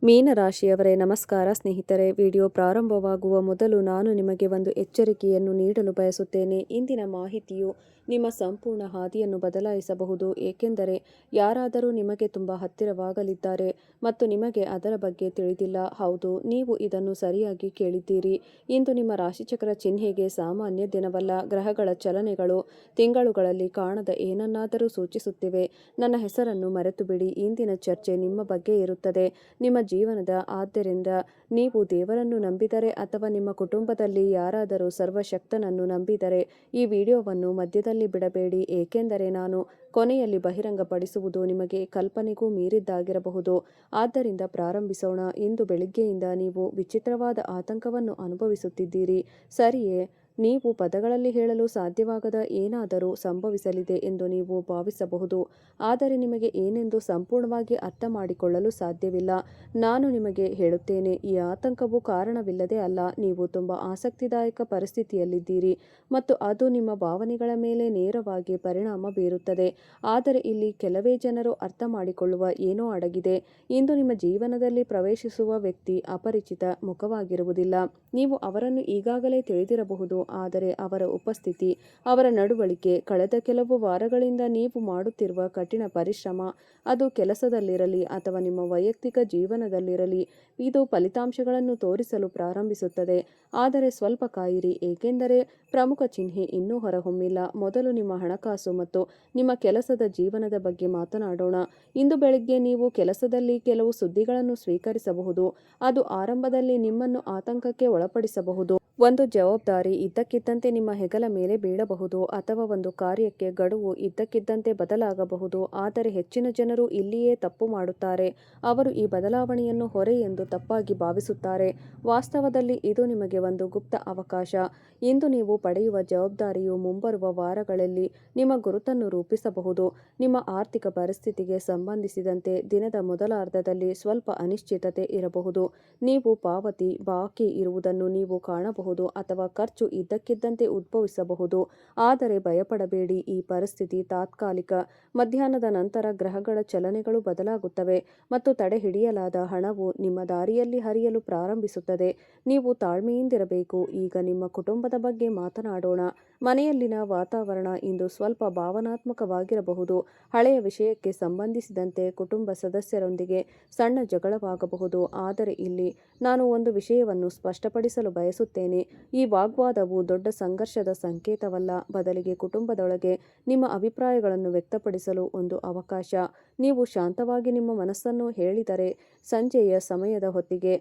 ಮೀನರಾಶಿಯವರೇ ನಮಸ್ಕಾರ ಸ್ನೇಹಿತರೆ. ವಿಡಿಯೋ ಪ್ರಾರಂಭವಾಗುವ ಮೊದಲು ನಾನು ನಿಮಗೆ ಒಂದು ಎಚ್ಚರಿಕೆಯನ್ನು ನೀಡಲು ಬಯಸುತ್ತೇನೆ. ಇಂದಿನ ಮಾಹಿತಿಯು ನಿಮ್ಮ ಸಂಪೂರ್ಣ ಹಾದಿಯನ್ನು ಬದಲಾಯಿಸಬಹುದು. ಏಕೆಂದರೆ ಯಾರಾದರೂ ನಿಮಗೆ ತುಂಬ ಹತ್ತಿರವಾಗಲಿದ್ದಾರೆ ಮತ್ತು ನಿಮಗೆ ಅದರ ಬಗ್ಗೆ ತಿಳಿದಿಲ್ಲ. ಹೌದು, ನೀವು ಇದನ್ನು ಸರಿಯಾಗಿ ಕೇಳಿದ್ದೀರಿ. ಇಂದು ನಿಮ್ಮ ರಾಶಿಚಕ್ರ ಚಿಹ್ನೆಗೆ ಸಾಮಾನ್ಯ ದಿನವಲ್ಲ. ಗ್ರಹಗಳ ಚಲನೆಗಳು ತಿಂಗಳುಗಳಲ್ಲಿ ಕಾಣದ ಏನನ್ನಾದರೂ ಸೂಚಿಸುತ್ತಿವೆ. ನನ್ನ ಹೆಸರನ್ನು ಮರೆತು ಬಿಡಿ. ಇಂದಿನ ಚರ್ಚೆ ನಿಮ್ಮ ಬಗ್ಗೆ ಇರುತ್ತದೆ, ನಿಮ್ಮ ಜೀವನದ. ಆದ್ದರಿಂದ ನೀವು ದೇವರನ್ನು ನಂಬಿದರೆ ಅಥವಾ ನಿಮ್ಮ ಕುಟುಂಬದಲ್ಲಿ ಯಾರಾದರೂ ಸರ್ವಶಕ್ತನನ್ನು ನಂಬಿದರೆ ಈ ವಿಡಿಯೋವನ್ನು ಮಧ್ಯದಲ್ಲಿ ಬಿಡಬೇಡಿ. ಏಕೆಂದರೆ ನಾನು ಕೊನೆಯಲ್ಲಿ ಬಹಿರಂಗಪಡಿಸುವುದು ನಿಮಗೆ ಕಲ್ಪನೆಗೂ ಮೀರಿದ್ದಾಗಿರಬಹುದು. ಆದ್ದರಿಂದ ಪ್ರಾರಂಭಿಸೋಣ. ಇಂದು ಬೆಳಿಗ್ಗೆಯಿಂದ ನೀವು ವಿಚಿತ್ರವಾದ ಆತಂಕವನ್ನು ಅನುಭವಿಸುತ್ತಿದ್ದೀರಿ, ಸರಿಯೇ? ನೀವು ಪದಗಳಲ್ಲಿ ಹೇಳಲು ಸಾಧ್ಯವಾಗದ ಏನಾದರೂ ಸಂಭವಿಸಲಿದೆ ಎಂದು ನೀವು ಭಾವಿಸಬಹುದು, ಆದರೆ ನಿಮಗೆ ಏನೆಂದು ಸಂಪೂರ್ಣವಾಗಿ ಅರ್ಥ ಮಾಡಿಕೊಳ್ಳಲು ಸಾಧ್ಯವಿಲ್ಲ. ನಾನು ನಿಮಗೆ ಹೇಳುತ್ತೇನೆ, ಈ ಆತಂಕವು ಕಾರಣವಿಲ್ಲದೆ ಅಲ್ಲ. ನೀವು ತುಂಬ ಆಸಕ್ತಿದಾಯಕ ಪರಿಸ್ಥಿತಿಯಲ್ಲಿದ್ದೀರಿ ಮತ್ತು ಅದು ನಿಮ್ಮ ಭಾವನೆಗಳ ಮೇಲೆ ನೇರವಾಗಿ ಪರಿಣಾಮ ಬೀರುತ್ತದೆ. ಆದರೆ ಇಲ್ಲಿ ಕೆಲವೇ ಜನರು ಅರ್ಥ ಮಾಡಿಕೊಳ್ಳುವ ಏನೋ ಅಡಗಿದೆ. ಇಂದು ನಿಮ್ಮ ಜೀವನದಲ್ಲಿ ಪ್ರವೇಶಿಸುವ ವ್ಯಕ್ತಿ ಅಪರಿಚಿತ ಮುಖವಾಗಿರುವುದಿಲ್ಲ. ನೀವು ಅವರನ್ನು ಈಗಾಗಲೇ ತಿಳಿದಿರಬಹುದು, ಆದರೆ ಅವರ ಉಪಸ್ಥಿತಿ, ಅವರ ನಡವಳಿಕೆ, ಕಳೆದ ಕೆಲವು ವಾರಗಳಿಂದ ನೀವು ಮಾಡುತ್ತಿರುವ ಕಠಿಣ ಪರಿಶ್ರಮ, ಅದು ಕೆಲಸದಲ್ಲಿರಲಿ ಅಥವಾ ನಿಮ್ಮ ವೈಯಕ್ತಿಕ ಜೀವನದಲ್ಲಿರಲಿ, ಇದು ಫಲಿತಾಂಶಗಳನ್ನು ತೋರಿಸಲು ಪ್ರಾರಂಭಿಸುತ್ತದೆ. ಆದರೆ ಸ್ವಲ್ಪ ಕಾಯಿರಿ, ಏಕೆಂದರೆ ಪ್ರಮುಖ ಚಿಹ್ನೆ ಇನ್ನೂ ಹೊರಹೊಮ್ಮಿಲ್ಲ. ಮೊದಲು ನಿಮ್ಮ ಹಣಕಾಸು ಮತ್ತು ನಿಮ್ಮ ಕೆಲಸದ ಜೀವನದ ಬಗ್ಗೆ ಮಾತನಾಡೋಣ. ಇಂದು ಬೆಳಿಗ್ಗೆ ನೀವು ಕೆಲಸದಲ್ಲಿ ಕೆಲವು ಸುದ್ದಿಗಳನ್ನು ಸ್ವೀಕರಿಸಬಹುದು. ಅದು ಆರಂಭದಲ್ಲಿ ನಿಮ್ಮನ್ನು ಆತಂಕಕ್ಕೆ ಒಳಪಡಿಸಬಹುದು. ಒಂದು ಜವಾಬ್ದಾರಿ ಇದ್ದಕ್ಕಿದ್ದಂತೆ ನಿಮ್ಮ ಹೆಗಲ ಮೇಲೆ ಬೀಳಬಹುದು ಅಥವಾ ಒಂದು ಕಾರ್ಯಕ್ಕೆ ಗಡುವು ಇದ್ದಕ್ಕಿದ್ದಂತೆ ಬದಲಾಗಬಹುದು. ಆದರೆ ಹೆಚ್ಚಿನ ಜನರು ಇಲ್ಲಿಯೇ ತಪ್ಪು ಮಾಡುತ್ತಾರೆ. ಅವರು ಈ ಬದಲಾವಣೆಯನ್ನು ಹೊರೆ ಎಂದು ತಪ್ಪಾಗಿ ಭಾವಿಸುತ್ತಾರೆ. ವಾಸ್ತವದಲ್ಲಿ ಇದು ನಿಮಗೆ ಒಂದು ಗುಪ್ತ ಅವಕಾಶ. ಇಂದು ನೀವು ಪಡೆಯುವ ಜವಾಬ್ದಾರಿಯು ಮುಂಬರುವ ವಾರಗಳಲ್ಲಿ ನಿಮ್ಮ ಗುರುತನ್ನು ರೂಪಿಸಬಹುದು. ನಿಮ್ಮ ಆರ್ಥಿಕ ಪರಿಸ್ಥಿತಿಗೆ ಸಂಬಂಧಿಸಿದಂತೆ ದಿನದ ಮೊದಲಾರ್ಧದಲ್ಲಿ ಸ್ವಲ್ಪ ಅನಿಶ್ಚಿತತೆ ಇರಬಹುದು. ನೀವು ಪಾವತಿ ಬಾಕಿ ಇರುವುದನ್ನು ನೀವು ಕಾಣಬಹುದು ಅಥವಾ ಖರ್ಚು ಇದ್ದಕ್ಕಿದ್ದಂತೆ ಉದ್ಭವಿಸಬಹುದು. ಆದರೆ ಭಯಪಡಬೇಡಿ, ಈ ಪರಿಸ್ಥಿತಿ ತಾತ್ಕಾಲಿಕ. ಮಧ್ಯಾಹ್ನದ ನಂತರ ಗ್ರಹಗಳ ಚಲನೆಗಳು ಬದಲಾಗುತ್ತವೆ ಮತ್ತು ತಡೆಹಿಡಿಯಲಾದ ಹಣವು ನಿಮ್ಮ ದಾರಿಯಲ್ಲಿ ಹರಿಯಲು ಪ್ರಾರಂಭಿಸುತ್ತದೆ. ನೀವು ತಾಳ್ಮೆಯಿಂದಿರಬೇಕು. ಈಗ ನಿಮ್ಮ ಕುಟುಂಬದ ಬಗ್ಗೆ ಮಾತನಾಡೋಣ. ಮನೆಯಲ್ಲಿನ ವಾತಾವರಣ ಇಂದು ಸ್ವಲ್ಪ ಭಾವನಾತ್ಮಕವಾಗಿರಬಹುದು. ಹಳೆಯ ವಿಷಯಕ್ಕೆ ಸಂಬಂಧಿಸಿದಂತೆ ಕುಟುಂಬ ಸದಸ್ಯರೊಂದಿಗೆ ಸಣ್ಣ ಜಗಳವಾಗಬಹುದು. ಆದರೆ ಇಲ್ಲಿ ನಾನು ಒಂದು ವಿಷಯವನ್ನು ಸ್ಪಷ್ಟಪಡಿಸಲು ಬಯಸುತ್ತೇನೆ. ಈ ವಾಗ್ವಾದವು ದೊಡ್ಡ ಸಂಘರ್ಷದ ಸಂಕೇತವಲ್ಲ, ಬದಲಿಗೆ ಕುಟುಂಬದೊಳಗೆ ನಿಮ್ಮ ಅಭಿಪ್ರಾಯಗಳನ್ನು ವ್ಯಕ್ತಪಡಿಸಲು ಒಂದು ಅವಕಾಶ. ನೀವು ಶಾಂತವಾಗಿ ನಿಮ್ಮ ಮನಸ್ಸನ್ನು ಹೇಳಿದರೆ ಸಂಜೆಯ ಸಮಯದ ಹೊತ್ತಿಗೆ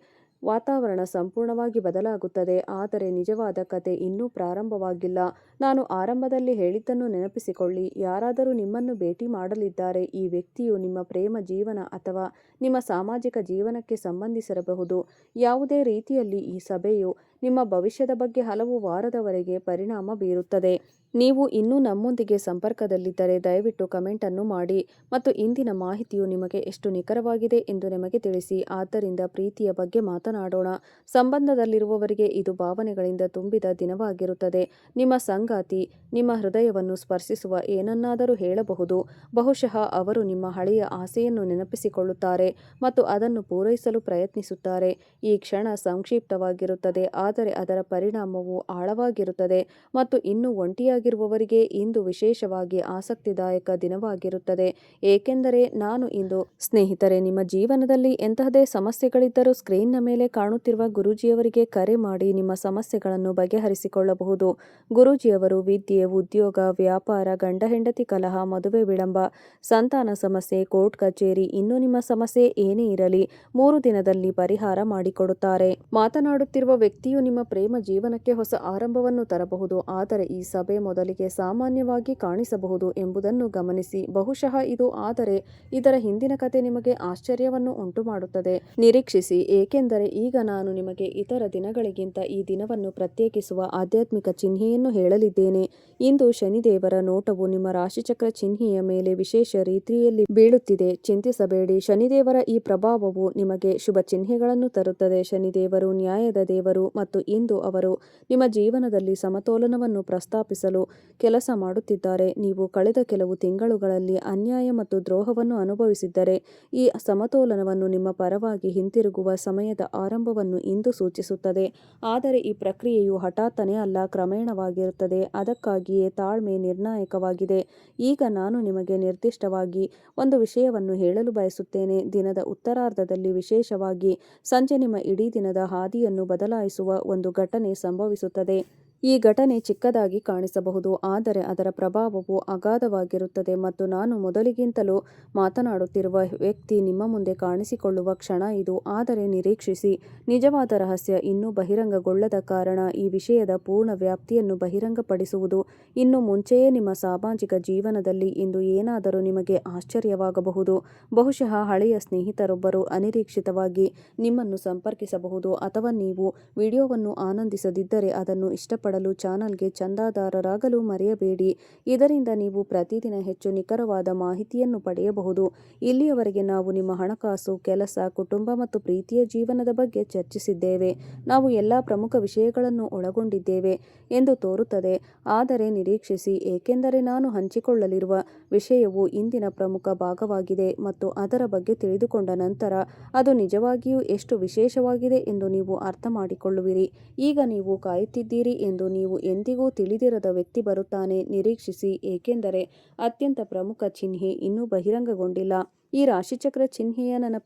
ವಾತಾವರಣ ಸಂಪೂರ್ಣವಾಗಿ ಬದಲಾಗುತ್ತದೆ. ಆದರೆ ನಿಜವಾದ ಕತೆ ಇನ್ನೂ ಪ್ರಾರಂಭವಾಗಿಲ್ಲ. ನಾನು ಆರಂಭದಲ್ಲಿ ಹೇಳಿದ್ದನ್ನು ನೆನಪಿಸಿಕೊಳ್ಳಿ. ಯಾರಾದರೂ ನಿಮ್ಮನ್ನು ಭೇಟಿ ಮಾಡಲಿದ್ದಾರೆ. ಈ ವ್ಯಕ್ತಿಯು ನಿಮ್ಮ ಪ್ರೇಮ ಜೀವನ ಅಥವಾ ನಿಮ್ಮ ಸಾಮಾಜಿಕ ಜೀವನಕ್ಕೆ ಸಂಬಂಧಿಸಿರಬಹುದು. ಯಾವುದೇ ರೀತಿಯಲ್ಲಿ ಈ ಸಭೆಯು ನಿಮ್ಮ ಭವಿಷ್ಯದ ಬಗ್ಗೆ ಹಲವು ವಾರದವರೆಗೆ ಪರಿಣಾಮ ಬೀರುತ್ತದೆ. ನೀವು ಇನ್ನೂ ನಮ್ಮೊಂದಿಗೆ ಸಂಪರ್ಕದಲ್ಲಿದ್ದರೆ ದಯವಿಟ್ಟು ಕಮೆಂಟ್ ಅನ್ನು ಮಾಡಿ ಮತ್ತು ಇಂದಿನ ಮಾಹಿತಿಯು ನಿಮಗೆ ಎಷ್ಟು ನಿಖರವಾಗಿದೆ ಎಂದು ನಮಗೆ ತಿಳಿಸಿ. ಆದ್ದರಿಂದ ಪ್ರೀತಿಯ ಬಗ್ಗೆ ಮಾತನಾಡೋಣ. ಸಂಬಂಧದಲ್ಲಿರುವವರಿಗೆ ಇದು ಭಾವನೆಗಳಿಂದ ತುಂಬಿದ ದಿನವಾಗಿರುತ್ತದೆ. ನಿಮ್ಮ ಸಂಗಾತಿ ನಿಮ್ಮ ಹೃದಯವನ್ನು ಸ್ಪರ್ಶಿಸುವ ಏನನ್ನಾದರೂ ಹೇಳಬಹುದು. ಬಹುಶಃ ಅವರು ನಿಮ್ಮ ಹಳೆಯ ಆಸೆಯನ್ನು ನೆನಪಿಸಿಕೊಳ್ಳುತ್ತಾರೆ ಮತ್ತು ಅದನ್ನು ಪೂರೈಸಲು ಪ್ರಯತ್ನಿಸುತ್ತಾರೆ. ಈ ಕ್ಷಣ ಸಂಕ್ಷಿಪ್ತವಾಗಿರುತ್ತದೆ, ಆದರೆ ಅದರ ಪರಿಣಾಮವು ಆಳವಾಗಿರುತ್ತದೆ. ಮತ್ತು ಇನ್ನೂ ಒಂಟಿಯಾಗಿರುವವರಿಗೆ ಇಂದು ವಿಶೇಷವಾಗಿ ಆಸಕ್ತಿದಾಯಕ ದಿನವಾಗಿರುತ್ತದೆ, ಏಕೆಂದರೆ ನಾನು ಇಂದು ಸ್ನೇಹಿತರೆ, ನಿಮ್ಮ ಜೀವನದಲ್ಲಿ ಎಂತಹದೇ ಸಮಸ್ಯೆಗಳಿದ್ದರೂ ಸ್ಕ್ರೀನ್ನ ಮೇಲೆ ಕಾಣುತ್ತಿರುವ ಗುರೂಜಿಯವರಿಗೆ ಕರೆ ಮಾಡಿ ನಿಮ್ಮ ಸಮಸ್ಯೆಗಳನ್ನು ಬಗೆಹರಿಸಿಕೊಳ್ಳಬಹುದು. ಗುರೂಜಿಯವರು ವಿದ್ಯೆ, ಉದ್ಯೋಗ, ವ್ಯಾಪಾರ, ಗಂಡ ಹೆಂಡತಿ ಕಲಹ, ಮದುವೆ ವಿಳಂಬ, ಸಂತಾನ ಸಮಸ್ಯೆ, ಕೋರ್ಟ್ ಕಚೇರಿ, ಇನ್ನು ನಿಮ್ಮ ಸಮಸ್ಯೆ ಏನೇ ಇರಲಿ 3 ದಿನದಲ್ಲಿ ಪರಿಹಾರ ಮಾಡಿಕೊಡುತ್ತಾರೆ. ಮಾತನಾಡುತ್ತಿರುವ ವ್ಯಕ್ತಿಯು ನಿಮ್ಮ ಪ್ರೇಮ ಜೀವನಕ್ಕೆ ಹೊಸ ಆರಂಭವನ್ನು ತರಬಹುದು. ಆದರೆ ಈ ಸಭೆ ಮೊದಲಿಗೆ ಸಾಮಾನ್ಯವಾಗಿ ಕಾಣಿಸಬಹುದು ಎಂಬುದನ್ನು ಗಮನಿಸಿ. ಬಹುಶಃ ಇದು, ಆದರೆ ಇದರ ಹಿಂದಿನ ಕತೆ ನಿಮಗೆ ಆಶ್ಚರ್ಯವನ್ನು ಉಂಟುಮಾಡುತ್ತದೆ. ನಿರೀಕ್ಷಿಸಿ, ಏಕೆಂದರೆ ಈಗ ನಾನು ನಿಮಗೆ ಇತರ ದಿನಗಳಿಗಿಂತ ಈ ದಿನವನ್ನು ಪ್ರತ್ಯೇಕಿಸುವ ಆಧ್ಯಾತ್ಮಿಕ ಚಿಹ್ನೆಯನ್ನು ಹೇಳಲಿದ್ದೇನೆ. ಇಂದು ಶನಿದೇವರ ನೋಟವು ನಿಮ್ಮ ರಾಶಿಚಕ್ರ ಚಿಹ್ನೆಯ ಮೇಲೆ ವಿಶೇಷ ರೀತಿಯಲ್ಲಿ ಬೀಳುತ್ತಿದೆ. ಚಿಂತಿಸಬೇಡಿ, ಶನಿದೇವರ ಈ ಪ್ರಭಾವವು ನಿಮಗೆ ಶುಭ ಚಿಹ್ನೆಗಳನ್ನು ತರುತ್ತದೆ. ಶನಿದೇವರು ನ್ಯಾಯದ ದೇವರು ಮತ್ತು ಇಂದು ಅವರು ನಿಮ್ಮ ಜೀವನದಲ್ಲಿ ಸಮತೋಲನವನ್ನು ಪ್ರಸ್ತಾಪಿಸಲು ಕೆಲಸ ಮಾಡುತ್ತಿದ್ದಾರೆ. ನೀವು ಕಳೆದ ಕೆಲವು ತಿಂಗಳುಗಳಲ್ಲಿ ಅನ್ಯಾಯ ಮತ್ತು ದ್ರೋಹವನ್ನು ಅನುಭವಿಸಿದ್ದರೆ ಈ ಸಮತೋಲನವನ್ನು ನಿಮ್ಮ ಪರವಾಗಿ ಹಿಂತಿರುಗುವ ಸಮಯದ ಆರಂಭವನ್ನು ಇಂದು ಸೂಚಿಸುತ್ತದೆ. ಆದರೆ ಈ ಪ್ರಕ್ರಿಯೆಯು ಹಠಾತ್ತನೆ ಅಲ್ಲ, ಕ್ರಮೇಣವಾಗಿರುತ್ತದೆ. ಅದಕ್ಕಾಗಿಯೇ ತಾಳ್ಮೆ ನಿರ್ಣಾಯಕವಾಗಿದೆ. ಈಗ ನಾನು ನಿಮಗೆ ನಿರ್ದಿಷ್ಟವಾಗಿ ಒಂದು ವಿಷಯವನ್ನು ಹೇಳಲು ಬಯಸುತ್ತೇನೆ. ದಿನದ ಉತ್ತರಾರ್ಧದಲ್ಲಿ, ವಿಶೇಷವಾಗಿ ಸಂಜೆ, ನಿಮ್ಮ ಇಡೀ ದಿನದ ಹಾದಿಯನ್ನು ಬದಲಾಯಿಸುವ ಒಂದು ಘಟನೆ ಸಂಭವಿಸುತ್ತದೆ. ಈ ಘಟನೆ ಚಿಕ್ಕದಾಗಿ ಕಾಣಿಸಬಹುದು, ಆದರೆ ಅದರ ಪ್ರಭಾವವು ಅಗಾಧವಾಗಿರುತ್ತದೆ ಮತ್ತು ನಾನು ಮೊದಲಿಗಿಂತಲೂ ಮಾತನಾಡುತ್ತಿರುವ ವ್ಯಕ್ತಿ ನಿಮ್ಮ ಮುಂದೆ ಕಾಣಿಸಿಕೊಳ್ಳುವ ಕ್ಷಣ ಇದು. ಆದರೆ ನಿರೀಕ್ಷಿಸಿ, ನಿಜವಾದ ರಹಸ್ಯ ಇನ್ನೂ ಬಹಿರಂಗಗೊಳ್ಳದ ಕಾರಣ ಈ ವಿಷಯದ ಪೂರ್ಣ ವ್ಯಾಪ್ತಿಯನ್ನು ಬಹಿರಂಗಪಡಿಸುವುದು ಇನ್ನು ಮುಂಚೆಯೇ ನಿಮ್ಮ ಸಾಮಾಜಿಕ ಜೀವನದಲ್ಲಿ ಇಂದು ಏನಾದರೂ ನಿಮಗೆ ಆಶ್ಚರ್ಯವಾಗಬಹುದು. ಬಹುಶಃ ಹಳೆಯ ಸ್ನೇಹಿತರೊಬ್ಬರು ಅನಿರೀಕ್ಷಿತವಾಗಿ ನಿಮ್ಮನ್ನು ಸಂಪರ್ಕಿಸಬಹುದು, ಅಥವಾ ನೀವು ವಿಡಿಯೋವನ್ನು ಆನಂದಿಸದಿದ್ದರೆ ಅದನ್ನು ಇಷ್ಟಪಡಲು ಚಾನಲ್ಗೆ ಚಂದಾದಾರರಾಗಲು ಮರೆಯಬೇಡಿ. ಇದರಿಂದ ನೀವು ಪ್ರತಿದಿನ ಹೆಚ್ಚು ನಿಖರವಾದ ಮಾಹಿತಿಯನ್ನು ಪಡೆಯಬಹುದು. ಇಲ್ಲಿಯವರೆಗೆ ನಾವು ನಿಮ್ಮ ಹಣಕಾಸು, ಕೆಲಸ, ಕುಟುಂಬ ಮತ್ತು ಪ್ರೀತಿಯ ಜೀವನದ ಬಗ್ಗೆ ಚರ್ಚಿಸಿದ್ದೇವೆ. ನಾವು ಎಲ್ಲಾ ಪ್ರಮುಖ ವಿಷಯಗಳನ್ನು ಒಳಗೊಂಡಿದ್ದೇವೆ ಎಂದು ತೋರುತ್ತದೆ, ಆದರೆ ನಿರೀಕ್ಷಿಸಿ, ಏಕೆಂದರೆ ನಾನು ಹಂಚಿಕೊಳ್ಳಲಿರುವ ವಿಷಯವು ಇಂದಿನ ಪ್ರಮುಖ ಭಾಗವಾಗಿದೆ ಮತ್ತು ಅದರ ಬಗ್ಗೆ ತಿಳಿದುಕೊಂಡ ನಂತರ ಅದು ನಿಜವಾಗಿಯೂ ಎಷ್ಟು ವಿಶೇಷವಾಗಿದೆ ಎಂದು ನೀವು ಅರ್ಥಮಾಡಿಕೊಳ್ಳುವಿರಿ. ಈಗ ನೀವು ಕಾಯುತ್ತಿದ್ದೀರಿ ಎಂದು ನೀವು ಎಂದಿಗೂ ತಿಳಿದಿರದ ವ್ಯಕ್ತಿ ಬರುತ್ತಾನೆ. ನಿರೀಕ್ಷಿಸಿ, ಏಕೆಂದರೆ ಅತ್ಯಂತ ಪ್ರಮುಖ ಚಿಹ್ನೆ ಇನ್ನೂ ಬಹಿರಂಗಗೊಂಡಿಲ್ಲ. ಈ ರಾಶಿಚಕ್ರ ಚಿಹ್ನೆಯ ನನ್ನ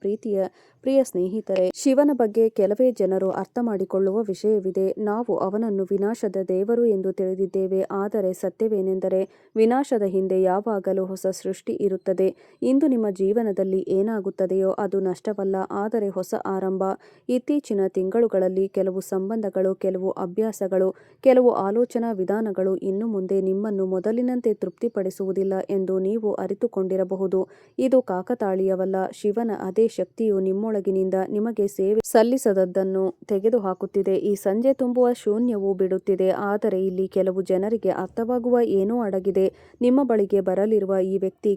ಪ್ರಿಯ ಸ್ನೇಹಿತರೆ, ಶಿವನ ಬಗ್ಗೆ ಕೆಲವೇ ಜನರು ಅರ್ಥ ಮಾಡಿಕೊಳ್ಳುವ ವಿಷಯವಿದೆ. ನಾವು ಅವನನ್ನು ವಿನಾಶದ ದೇವರು ಎಂದು ತಿಳಿದಿದ್ದೇವೆ, ಆದರೆ ಸತ್ಯವೇನೆಂದರೆ ವಿನಾಶದ ಹಿಂದೆ ಯಾವಾಗಲೂ ಹೊಸ ಸೃಷ್ಟಿ ಇರುತ್ತದೆ. ಇಂದು ನಿಮ್ಮ ಜೀವನದಲ್ಲಿ ಏನಾಗುತ್ತದೆಯೋ ಅದು ನಷ್ಟವಲ್ಲ, ಆದರೆ ಹೊಸ ಆರಂಭ. ಇತ್ತೀಚಿನ ತಿಂಗಳುಗಳಲ್ಲಿ ಕೆಲವು ಸಂಬಂಧಗಳು, ಕೆಲವು ಅಭ್ಯಾಸಗಳು, ಕೆಲವು ಆಲೋಚನಾ ವಿಧಾನಗಳು ಇನ್ನು ಮುಂದೆ ನಿಮ್ಮನ್ನು ಮೊದಲಿನಂತೆ ತೃಪ್ತಿಪಡಿಸುವುದಿಲ್ಲ ಎಂದು ನೀವು ಅರಿತುಕೊಂಡಿರಬಹುದು. ಇದು ಕಾಕತಾಳೀಯವಲ್ಲ. ಶಿವನ ಅದೇ ಶಕ್ತಿಯು ನಿಮ್ಮೊಳಗಿನಿಂದ ನಿಮಗೆ ಸೇವೆ ಸಲ್ಲಿಸದದ್ದನ್ನು ತೆಗೆದುಹಾಕುತ್ತಿದೆ. ಈ ಸಂಜೆ ತುಂಬುವ ಶೂನ್ಯವು ಬಿಡುತ್ತಿದೆ, ಆದರೆ ಇಲ್ಲಿ ಕೆಲವು ಜನರಿಗೆ ಅರ್ಥವಾಗುವ ಏನೋ ಅಡಗಿದೆ. ನಿಮ್ಮ ಬಳಿಗೆ ಬರಲಿರುವ ಈ ವ್ಯಕ್ತಿ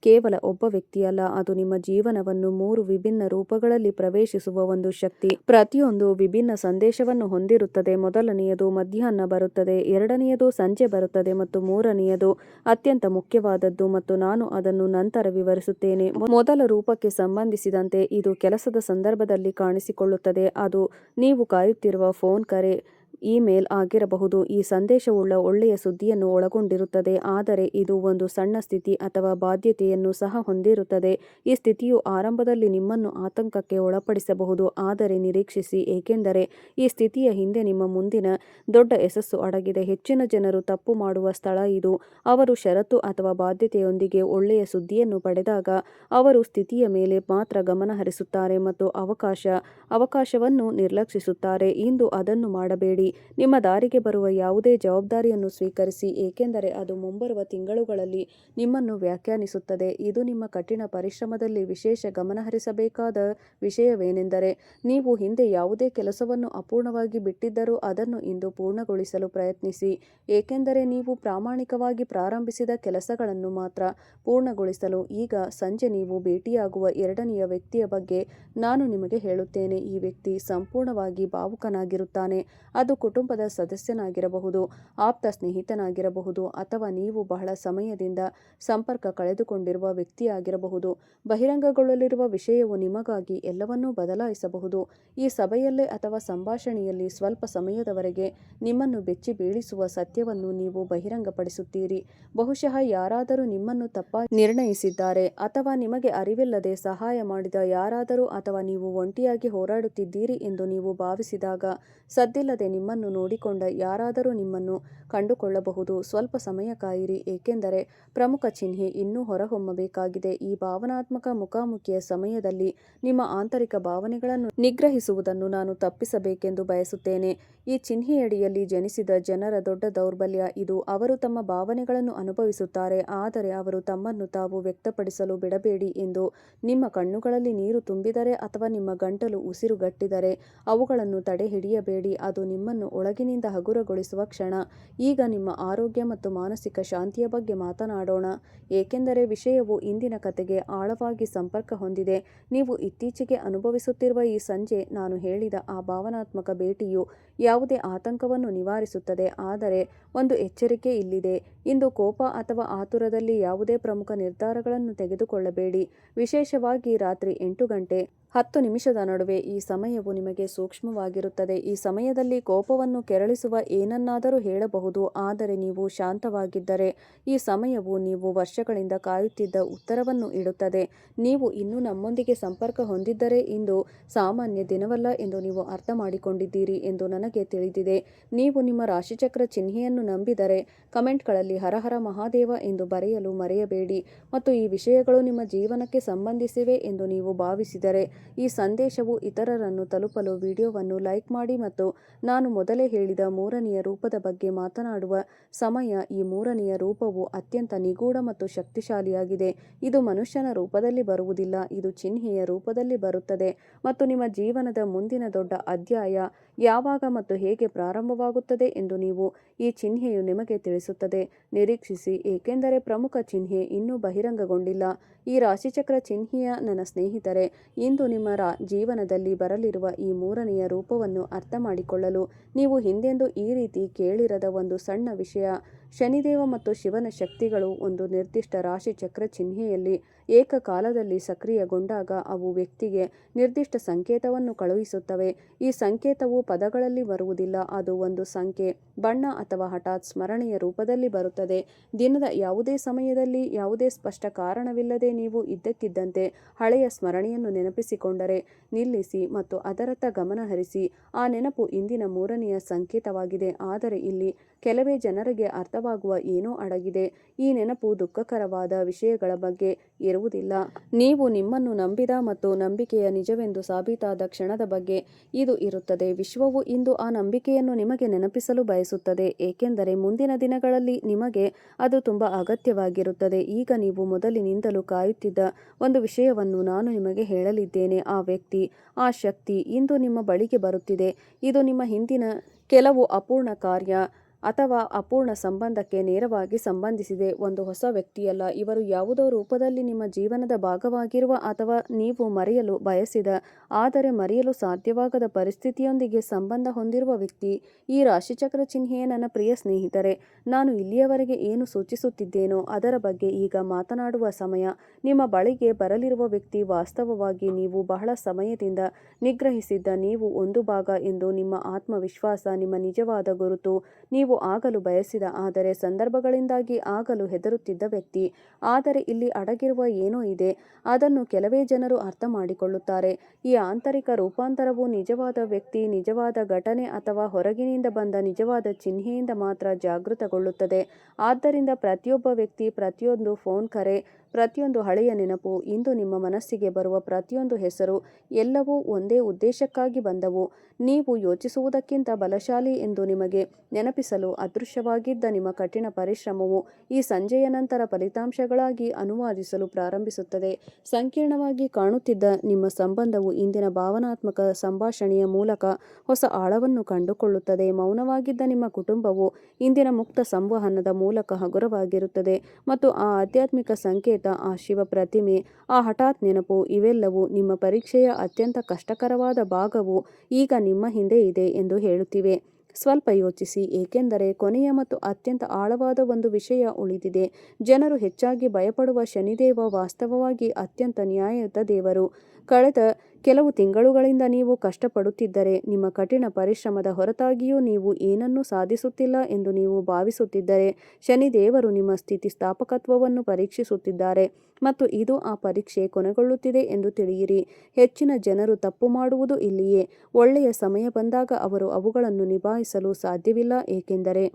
ಕೇವಲ ಒಬ್ಬ ವ್ಯಕ್ತಿಯಲ್ಲ, ಅದು ನಿಮ್ಮ ಜೀವನವನ್ನು 3 ವಿಭಿನ್ನ ರೂಪಗಳಲ್ಲಿ ಪ್ರವೇಶಿಸುವ ಒಂದು ಶಕ್ತಿ. ಪ್ರತಿಯೊಂದು ವಿಭಿನ್ನ ಸಂದೇಶವನ್ನು ಹೊಂದಿರುತ್ತದೆ. ಮೊದಲನೆಯದು ಮಧ್ಯಾಹ್ನ ಬರುತ್ತದೆ, ಎರಡನೆಯದು ಸಂಜೆ ಬರುತ್ತದೆ ಮತ್ತು ಮೂರನೆಯದು ಅತ್ಯಂತ ಮುಖ್ಯವಾದದ್ದು, ಮತ್ತು ನಾನು ಅದನ್ನು ನಂತರ ವಿವರಿಸುತ್ತೇನೆ. ಮೊದಲ ರೂಪಕ್ಕೆ ಸಂಬಂಧಿಸಿದಂತೆ ಇದು ಕೆಲಸದ ಸಂದರ್ಭದಲ್ಲಿ ಕಾಣಿಸಿಕೊಳ್ಳುತ್ತದೆ. ಅದು ನೀವು ಕಾಯುತ್ತಿರುವ ಫೋನ್ ಕರೆ, ಇಮೇಲ್ ಆಗಿರಬಹುದು. ಈ ಸಂದೇಶವುಳ್ಳ ಒಳ್ಳೆಯ ಸುದ್ದಿಯನ್ನು ಒಳಗೊಂಡಿರುತ್ತದೆ, ಆದರೆ ಇದು ಒಂದು ಸಣ್ಣ ಸ್ಥಿತಿ ಅಥವಾ ಬಾಧ್ಯತೆಯನ್ನು ಸಹ ಹೊಂದಿರುತ್ತದೆ. ಈ ಸ್ಥಿತಿಯು ಆರಂಭದಲ್ಲಿ ನಿಮ್ಮನ್ನು ಆತಂಕಕ್ಕೆ ಒಳಪಡಿಸಬಹುದು, ಆದರೆ ನಿರೀಕ್ಷಿಸಿ, ಏಕೆಂದರೆ ಈ ಸ್ಥಿತಿಯ ಹಿಂದೆ ನಿಮ್ಮ ಮುಂದಿನ ದೊಡ್ಡ ಯಶಸ್ಸು ಅಡಗಿದೆ. ಹೆಚ್ಚಿನ ಜನರು ತಪ್ಪು ಮಾಡುವ ಸ್ಥಳ ಇದು. ಅವರು ಷರತ್ತು ಅಥವಾ ಬಾಧ್ಯತೆಯೊಂದಿಗೆ ಒಳ್ಳೆಯ ಸುದ್ದಿಯನ್ನು ಪಡೆದಾಗ ಅವರು ಸ್ಥಿತಿಯ ಮೇಲೆ ಮಾತ್ರ ಗಮನ ಹರಿಸುತ್ತಾರೆ ಮತ್ತು ಅವಕಾಶವನ್ನು ನಿರ್ಲಕ್ಷಿಸುತ್ತಾರೆ. ಇಂದು ಅದನ್ನು ಮಾಡಬೇಡಿ. ನಿಮ್ಮ ದಾರಿಗೆ ಬರುವ ಯಾವುದೇ ಜವಾಬ್ದಾರಿಯನ್ನು ಸ್ವೀಕರಿಸಿ, ಏಕೆಂದರೆ ಅದು ಮುಂಬರುವ ತಿಂಗಳುಗಳಲ್ಲಿ ನಿಮ್ಮನ್ನು ವ್ಯಾಖ್ಯಾನಿಸುತ್ತದೆ. ಇದು ನಿಮ್ಮ ಕಠಿಣ ಪರಿಶ್ರಮದಲ್ಲಿ ವಿಶೇಷ ಗಮನಹರಿಸಬೇಕಾದ ವಿಷಯವೇನೆಂದರೆ, ನೀವು ಹಿಂದೆ ಯಾವುದೇ ಕೆಲಸವನ್ನು ಅಪೂರ್ಣವಾಗಿ ಬಿಟ್ಟಿದ್ದರೂ ಅದನ್ನು ಇಂದು ಪೂರ್ಣಗೊಳಿಸಲು ಪ್ರಯತ್ನಿಸಿ, ಏಕೆಂದರೆ ನೀವು ಪ್ರಾಮಾಣಿಕವಾಗಿ ಪ್ರಾರಂಭಿಸಿದ ಕೆಲಸಗಳನ್ನು ಮಾತ್ರ ಪೂರ್ಣಗೊಳಿಸಲು. ಈಗ ಸಂಜೆ ನೀವು ಭೇಟಿಯಾಗುವ ಎರಡನೆಯ ವ್ಯಕ್ತಿಯ ಬಗ್ಗೆ ನಾನು ನಿಮಗೆ ಹೇಳುತ್ತೇನೆ. ಈ ವ್ಯಕ್ತಿ ಸಂಪೂರ್ಣವಾಗಿ ಭಾವುಕನಾಗಿರುತ್ತಾನೆ. ಅದು ಕುಟುಂಬದ ಸದಸ್ಯನಾಗಿರಬಹುದು, ಆಪ್ತ ಸ್ನೇಹಿತನಾಗಿರಬಹುದು, ಅಥವಾ ನೀವು ಬಹಳ ಸಮಯದಿಂದ ಸಂಪರ್ಕ ಕಳೆದುಕೊಂಡಿರುವ ವ್ಯಕ್ತಿಯಾಗಿರಬಹುದು. ಬಹಿರಂಗಗೊಳ್ಳಲಿರುವ ವಿಷಯವು ನಿಮಗಾಗಿ ಎಲ್ಲವನ್ನೂ ಬದಲಾಯಿಸಬಹುದು. ಈ ಸಭೆಯಲ್ಲೇ ಅಥವಾ ಸಂಭಾಷಣೆಯಲ್ಲಿ ಸ್ವಲ್ಪ ಸಮಯದವರೆಗೆ ನಿಮ್ಮನ್ನು ಬೆಚ್ಚಿ ಬೀಳಿಸುವ ಸತ್ಯವನ್ನು ನೀವು ಬಹಿರಂಗಪಡಿಸುತ್ತೀರಿ. ಬಹುಶಃ ಯಾರಾದರೂ ನಿಮ್ಮನ್ನು ತಪ್ಪಾಗಿ ನಿರ್ಣಯಿಸಿದ್ದಾರೆ, ಅಥವಾ ನಿಮಗೆ ಅರಿವಿಲ್ಲದೆ ಸಹಾಯ ಮಾಡಿದ ಯಾರಾದರೂ, ಅಥವಾ ನೀವು ಒಂಟಿಯಾಗಿ ಹೋರಾಡುತ್ತಿದ್ದೀರಿ ಎಂದು ನೀವು ಭಾವಿಸಿದಾಗ ಸದ್ದಿಲ್ಲದೆ ನಿಮ್ಮ ತಮ್ಮನ್ನು ನೋಡಿಕೊಂಡ ಯಾರಾದರೂ ನಿಮ್ಮನ್ನು ಕಂಡುಕೊಳ್ಳಬಹುದು. ಸ್ವಲ್ಪ ಸಮಯ ಕಾಯಿರಿ, ಏಕೆಂದರೆ ಪ್ರಮುಖ ಚಿಹ್ನೆ ಇನ್ನೂ ಹೊರಹೊಮ್ಮಬೇಕಾಗಿದೆ. ಈ ಭಾವನಾತ್ಮಕ ಮುಖಾಮುಖಿಯ ಸಮಯದಲ್ಲಿ ನಿಮ್ಮ ಆಂತರಿಕ ಭಾವನೆಗಳನ್ನು ನಿಗ್ರಹಿಸುವುದನ್ನು ನಾನು ತಪ್ಪಿಸಬೇಕೆಂದು ಬಯಸುತ್ತೇನೆ. ಈ ಚಿಹ್ನೆಯಡಿಯಲ್ಲಿ ಜನಿಸಿದ ಜನರ ದೊಡ್ಡ ದೌರ್ಬಲ್ಯ ಇದು. ಅವರು ತಮ್ಮ ಭಾವನೆಗಳನ್ನು ಅನುಭವಿಸುತ್ತಾರೆ, ಆದರೆ ಅವರು ತಮ್ಮನ್ನು ತಾವು ವ್ಯಕ್ತಪಡಿಸಲು ಬಿಡಬೇಡಿ ಎಂದು. ನಿಮ್ಮ ಕಣ್ಣುಗಳಲ್ಲಿ ನೀರು ತುಂಬಿದರೆ ಅಥವಾ ನಿಮ್ಮ ಗಂಟಲು ಉಸಿರುಗಟ್ಟಿದರೆ ಅವುಗಳನ್ನು ತಡೆಹಿಡಿಯಬೇಡಿ. ಅದು ನಿಮ್ಮನ್ನು ಒಳಗಿನಿಂದ ಹಗುರಗೊಳಿಸುವ ಕ್ಷಣ. ಈಗ ನಿಮ್ಮ ಆರೋಗ್ಯ ಮತ್ತು ಮಾನಸಿಕ ಶಾಂತಿಯ ಬಗ್ಗೆ ಮಾತನಾಡೋಣ, ಏಕೆಂದರೆ ವಿಷಯವು ಇಂದಿನ ಕಥೆಗೆ ಆಳವಾಗಿ ಸಂಪರ್ಕ ಹೊಂದಿದೆ. ನೀವು ಇತ್ತೀಚೆಗೆ ಅನುಭವಿಸುತ್ತಿರುವ ಈ ಸಂಜೆ ನಾನು ಹೇಳಿದ ಆ ಭಾವನಾತ್ಮಕ ಭೇಟಿಯು ಯಾವುದೇ ಆತಂಕವನ್ನು ನಿವಾರಿಸುತ್ತದೆ. ಆದರೆ ಒಂದು ಎಚ್ಚರಿಕೆ ಇಲ್ಲಿದೆ. ಇಂದು ಕೋಪ ಅಥವಾ ಆತುರದಲ್ಲಿ ಯಾವುದೇ ಪ್ರಮುಖ ನಿರ್ಧಾರಗಳನ್ನು ತೆಗೆದುಕೊಳ್ಳಬೇಡಿ. ವಿಶೇಷವಾಗಿ ರಾತ್ರಿ 8 ಗಂಟೆ 10 ನಡುವೆ. ಈ ಸಮಯವು ನಿಮಗೆ ಸೂಕ್ಷ್ಮವಾಗಿರುತ್ತದೆ. ಈ ಸಮಯದಲ್ಲಿ ಕೋಪವನ್ನು ಕೆರಳಿಸುವ ಏನನ್ನಾದರೂ ಹೇಳಬಹುದು, ಆದರೆ ನೀವು ಶಾಂತವಾಗಿದ್ದರೆ ಈ ಸಮಯವು ನೀವು ವರ್ಷಗಳಿಂದ ಕಾಯುತ್ತಿದ್ದ ಉತ್ತರವನ್ನು ಇಡುತ್ತದೆ. ನೀವು ಇನ್ನೂ ನಮ್ಮೊಂದಿಗೆ ಸಂಪರ್ಕ ಹೊಂದಿದ್ದರೆ ಇಂದು ಸಾಮಾನ್ಯ ದಿನವಲ್ಲ ಎಂದು ನೀವು ಅರ್ಥ ಮಾಡಿಕೊಂಡಿದ್ದೀರಿ ಎಂದು ನನಗೆ ತಿಳಿದಿದೆ. ನೀವು ನಿಮ್ಮ ರಾಶಿಚಕ್ರ ಚಿಹ್ನೆಯನ್ನು ನಂಬಿದರೆ ಕಮೆಂಟ್ಗಳಲ್ಲಿ ಹರಹರ ಮಹಾದೇವ ಎಂದು ಬರೆಯಲು ಮರೆಯಬೇಡಿ. ಮತ್ತು ಈ ವಿಷಯಗಳು ನಿಮ್ಮ ಜೀವನಕ್ಕೆ ಸಂಬಂಧಿಸಿವೆ ಎಂದು ನೀವು ಭಾವಿಸಿದರೆ ಈ ಸಂದೇಶವು ಇತರರನ್ನು ತಲುಪಲು ವಿಡಿಯೋವನ್ನು ಲೈಕ್ ಮಾಡಿ. ಮತ್ತು ನಾನು ಮೊದಲೇ ಹೇಳಿದ ಮೂರನೆಯ ರೂಪದ ಬಗ್ಗೆ ಮಾತನಾಡುವ ಸಮಯ. ಈ ಮೂರನೆಯ ರೂಪವು ಅತ್ಯಂತ ನಿಗೂಢ ಮತ್ತು ಶಕ್ತಿಶಾಲಿಯಾಗಿದೆ. ಇದು ಮನುಷ್ಯನ ರೂಪದಲ್ಲಿ ಬರುವುದಿಲ್ಲ, ಇದು ಚಿಹ್ನೆಯ ರೂಪದಲ್ಲಿ ಬರುತ್ತದೆ. ಮತ್ತು ನಿಮ್ಮ ಜೀವನದ ಮುಂದಿನ ದೊಡ್ಡ ಅಧ್ಯಾಯ ಯಾವಾಗ ಮತ್ತು ಹೇಗೆ ಪ್ರಾರಂಭವಾಗುತ್ತದೆ ಎಂದು ನೀವು ಈ ಚಿಹ್ನೆಯು ನಿಮಗೆ ತಿಳಿಸುತ್ತದೆ. ನಿರೀಕ್ಷಿಸಿ, ಏಕೆಂದರೆ ಪ್ರಮುಖ ಚಿಹ್ನೆ ಇನ್ನೂ ಬಹಿರಂಗಗೊಂಡಿಲ್ಲ. ಈ ರಾಶಿಚಕ್ರ ಚಿಹ್ನೆಯ ನನ್ನ ಸ್ನೇಹಿತರೆ, ಇಂದು ನಿಮ್ಮ ಜೀವನದಲ್ಲಿ ಬರಲಿರುವ ಈ ಮೂರನೆಯ ರೂಪವನ್ನು ಅರ್ಥ ಮಾಡಿಕೊಳ್ಳಲು ನೀವು ಹಿಂದೆಂದೂ ಈ ರೀತಿ ಕೇಳಿರದ ಒಂದು ಸಣ್ಣ ವಿಷಯ. ಶನಿದೇವ ಮತ್ತು ಶಿವನ ಶಕ್ತಿಗಳು ಒಂದು ನಿರ್ದಿಷ್ಟ ರಾಶಿ ಚಕ್ರ ಚಿಹ್ನೆಯಲ್ಲಿ ಏಕಕಾಲದಲ್ಲಿ ಸಕ್ರಿಯಗೊಂಡಾಗ ಅವು ವ್ಯಕ್ತಿಗೆ ನಿರ್ದಿಷ್ಟ ಸಂಕೇತವನ್ನು ಕಳುಹಿಸುತ್ತವೆ. ಈ ಸಂಕೇತವು ಪದಗಳಲ್ಲಿ ಬರುವುದಿಲ್ಲ, ಅದು ಒಂದು ಸಂಖ್ಯೆ, ಬಣ್ಣ ಅಥವಾ ಹಠಾತ್ ಸ್ಮರಣೆಯ ರೂಪದಲ್ಲಿ ಬರುತ್ತದೆ. ದಿನದ ಯಾವುದೇ ಸಮಯದಲ್ಲಿ ಯಾವುದೇ ಸ್ಪಷ್ಟ ಕಾರಣವಿಲ್ಲದೆ ನೀವು ಇದ್ದಕ್ಕಿದ್ದಂತೆ ಹಳೆಯ ಸ್ಮರಣೆಯನ್ನು ನೆನಪಿಸಿಕೊಂಡರೆ ನಿಲ್ಲಿಸಿ ಮತ್ತು ಅದರತ್ತ ಗಮನ ಹರಿಸಿ. ಆ ನೆನಪು ಇಂದಿನ ಮೂರನೆಯ ಸಂಕೇತವಾಗಿದೆ, ಆದರೆ ಇಲ್ಲಿ ಕೆಲವೇ ಜನರಿಗೆ ಅರ್ಥವಾಗುವ ಏನೋ ಅಡಗಿದೆ. ಈ ನೆನಪು ದುಃಖಕರವಾದ ವಿಷಯಗಳ ಬಗ್ಗೆ ಇರುವುದಿಲ್ಲ. ನೀವು ನಿಮ್ಮನ್ನು ನಂಬಿದ ಮತ್ತು ನಂಬಿಕೆಯ ನಿಜವೆಂದು ಸಾಬೀತಾದ ಕ್ಷಣದ ಬಗ್ಗೆ ಇದು ಇರುತ್ತದೆ. ವಿಶ್ವವು ಇಂದು ಆ ನಂಬಿಕೆಯನ್ನು ನಿಮಗೆ ನೆನಪಿಸಲು ಬಯಸುತ್ತದೆ, ಏಕೆಂದರೆ ಮುಂದಿನ ದಿನಗಳಲ್ಲಿ ನಿಮಗೆ ಅದು ತುಂಬಾ ಅಗತ್ಯವಾಗಿರುತ್ತದೆ. ಈಗ ನೀವು ಮೊದಲಿನಿಂದಲೂ ಕಾಯುತ್ತಿದ್ದ ಒಂದು ವಿಷಯವನ್ನು ನಾನು ನಿಮಗೆ ಹೇಳಲಿದ್ದೇನೆ. ಆ ವ್ಯಕ್ತಿ, ಆ ಶಕ್ತಿ ಇಂದು ನಿಮ್ಮ ಬಳಿಗೆ ಬರುತ್ತಿದೆ. ಇದು ನಿಮ್ಮ ಹಿಂದಿನ ಕೆಲವು ಅಪೂರ್ಣ ಕಾರ್ಯ ಅಥವಾ ಅಪೂರ್ಣ ಸಂಬಂಧಕ್ಕೆ ನೇರವಾಗಿ ಸಂಬಂಧಿಸಿದೆ. ಒಂದು ಹೊಸ ವ್ಯಕ್ತಿಯಲ್ಲ, ಇವರು ಯಾವುದೋ ರೂಪದಲ್ಲಿ ನಿಮ್ಮ ಜೀವನದ ಭಾಗವಾಗಿರುವ ಅಥವಾ ನೀವು ಮರೆಯಲು ಬಯಸಿದ ಆದರೆ ಮರೆಯಲು ಸಾಧ್ಯವಾಗದ ಪರಿಸ್ಥಿತಿಯೊಂದಿಗೆ ಸಂಬಂಧ ಹೊಂದಿರುವ ವ್ಯಕ್ತಿ. ಈ ರಾಶಿಚಕ್ರ ಚಿಹ್ನೆಯ ನನ್ನ ಪ್ರಿಯ ಸ್ನೇಹಿತರೆ, ನಾನು ಇಲ್ಲಿಯವರೆಗೆ ಏನು ಸೂಚಿಸುತ್ತಿದ್ದೇನೋ ಅದರ ಬಗ್ಗೆ ಈಗ ಮಾತನಾಡುವ ಸಮಯ. ನಿಮ್ಮ ಬಳಿಗೆ ಬರಲಿರುವ ವ್ಯಕ್ತಿ ವಾಸ್ತವವಾಗಿ ನೀವು ಬಹಳ ಸಮಯದಿಂದ ನಿಗ್ರಹಿಸಿದ್ದ ನೀವು ಒಂದು ಭಾಗ ಎಂದು ನಿಮ್ಮ ಆತ್ಮವಿಶ್ವಾಸ, ನಿಮ್ಮ ನಿಜವಾದ ಗುರುತು, ನೀವು ಆಗಲು ಬಯಸಿದ ಆದರೆ ಸಂದರ್ಭಗಳಿಂದಾಗಿ ಆಗಲು ಹೆದರುತ್ತಿದ್ದ ವ್ಯಕ್ತಿ. ಆದರೆ ಇಲ್ಲಿ ಅಡಗಿರುವ ಏನೋ ಇದೆ, ಅದನ್ನು ಕೆಲವೇ ಜನರು ಅರ್ಥ ಮಾಡಿಕೊಳ್ಳುತ್ತಾರೆ. ಈ ಆಂತರಿಕ ರೂಪಾಂತರವು ನಿಜವಾದ ವ್ಯಕ್ತಿ, ನಿಜವಾದ ಘಟನೆ ಅಥವಾ ಹೊರಗಿನಿಂದ ಬಂದ ನಿಜವಾದ ಚಿಹ್ನೆಯಿಂದ ಮಾತ್ರ ಜಾಗೃತಗೊಳ್ಳುತ್ತದೆ. ಆದ್ದರಿಂದ ಪ್ರತಿಯೊಬ್ಬ ವ್ಯಕ್ತಿ, ಪ್ರತಿಯೊಂದು ಫೋನ್ ಕರೆ, ಪ್ರತಿಯೊಂದು ಹಳೆಯ ನೆನಪು, ಇಂದು ನಿಮ್ಮ ಮನಸ್ಸಿಗೆ ಬರುವ ಪ್ರತಿಯೊಂದು ಹೆಸರು, ಎಲ್ಲವೂ ಒಂದೇ ಉದ್ದೇಶಕ್ಕಾಗಿ ಬಂದವು. ನೀವು ಯೋಚಿಸುವುದಕ್ಕಿಂತ ಬಲಶಾಲಿ ಎಂದು ನಿಮಗೆ ನೆನಪಿಸಲು ಅದೃಶ್ಯವಾಗಿದ್ದ ನಿಮ್ಮ ಕಠಿಣ ಪರಿಶ್ರಮವು ಈ ಸಂಜೆಯ ನಂತರ ಫಲಿತಾಂಶಗಳಾಗಿ ಅನುವಾದಿಸಲು ಪ್ರಾರಂಭಿಸುತ್ತದೆ. ಸಂಕೀರ್ಣವಾಗಿ ಕಾಣುತ್ತಿದ್ದ ನಿಮ್ಮ ಸಂಬಂಧವು ಇಂದಿನ ಭಾವನಾತ್ಮಕ ಸಂಭಾಷಣೆಯ ಮೂಲಕ ಹೊಸ ಆಳವನ್ನು ಕಂಡುಕೊಳ್ಳುತ್ತದೆ. ಮೌನವಾಗಿದ್ದ ನಿಮ್ಮ ಕುಟುಂಬವು ಇಂದಿನ ಮುಕ್ತ ಸಂವಹನದ ಮೂಲಕ ಹಗುರವಾಗಿರುತ್ತದೆ. ಮತ್ತು ಆ ಆಧ್ಯಾತ್ಮಿಕ ಸಂಕೇತ, ಆ ಶಿವ ಪ್ರತಿಮೆ, ಆ ಹಠಾತ್ ನೆನಪು, ಇವೆಲ್ಲವೂ ನಿಮ್ಮ ಪರೀಕ್ಷೆಯ ಅತ್ಯಂತ ಕಷ್ಟಕರವಾದ ಭಾಗವು ಈಗ ನಿಮ್ಮ ಹಿಂದೆ ಇದೆ ಎಂದು ಹೇಳುತ್ತಿವೆ. ಸ್ವಲ್ಪ ಯೋಚಿಸಿ, ಏಕೆಂದರೆ ಕೊನೆಯ ಮತ್ತು ಅತ್ಯಂತ ಆಳವಾದ ಒಂದು ವಿಷಯ ಉಳಿದಿದೆ. ಜನರು ಹೆಚ್ಚಾಗಿ ಭಯಪಡುವ ಶನಿದೇವ ವಾಸ್ತವವಾಗಿ ಅತ್ಯಂತ ನ್ಯಾಯಯುತ ದೇವರು. ಕಳೆದ ಕೆಲವು ತಿಂಗಳುಗಳಿಂದ ನೀವು ಕಷ್ಟಪಡುತ್ತಿದ್ದರೆ, ನಿಮ್ಮ ಕಠಿಣ ಪರಿಶ್ರಮದ ಹೊರತಾಗಿಯೂ ನೀವು ಏನನ್ನೂ ಸಾಧಿಸುತ್ತಿಲ್ಲ ಎಂದು ನೀವು ಭಾವಿಸುತ್ತಿದ್ದರೆ, ಶನಿದೇವರು ನಿಮ್ಮ ಸ್ಥಿತಿಸ್ಥಾಪಕತ್ವವನ್ನು ಪರೀಕ್ಷಿಸುತ್ತಿದ್ದಾರೆ ಮತ್ತು ಇದು ಆ ಪರೀಕ್ಷೆ ಕೊನೆಗೊಳ್ಳುತ್ತಿದೆ ಎಂದು ತಿಳಿಯಿರಿ. ಹೆಚ್ಚಿನ ಜನರು ತಪ್ಪು ಮಾಡುವುದು ಇಲ್ಲಿಯೇ. ಒಳ್ಳೆಯ ಸಮಯ ಬಂದಾಗ ಅವರು ಅವುಗಳನ್ನು ನಿಭಾಯಿಸಲು ಸಾಧ್ಯವಿಲ್ಲ, ಏಕೆಂದರೆ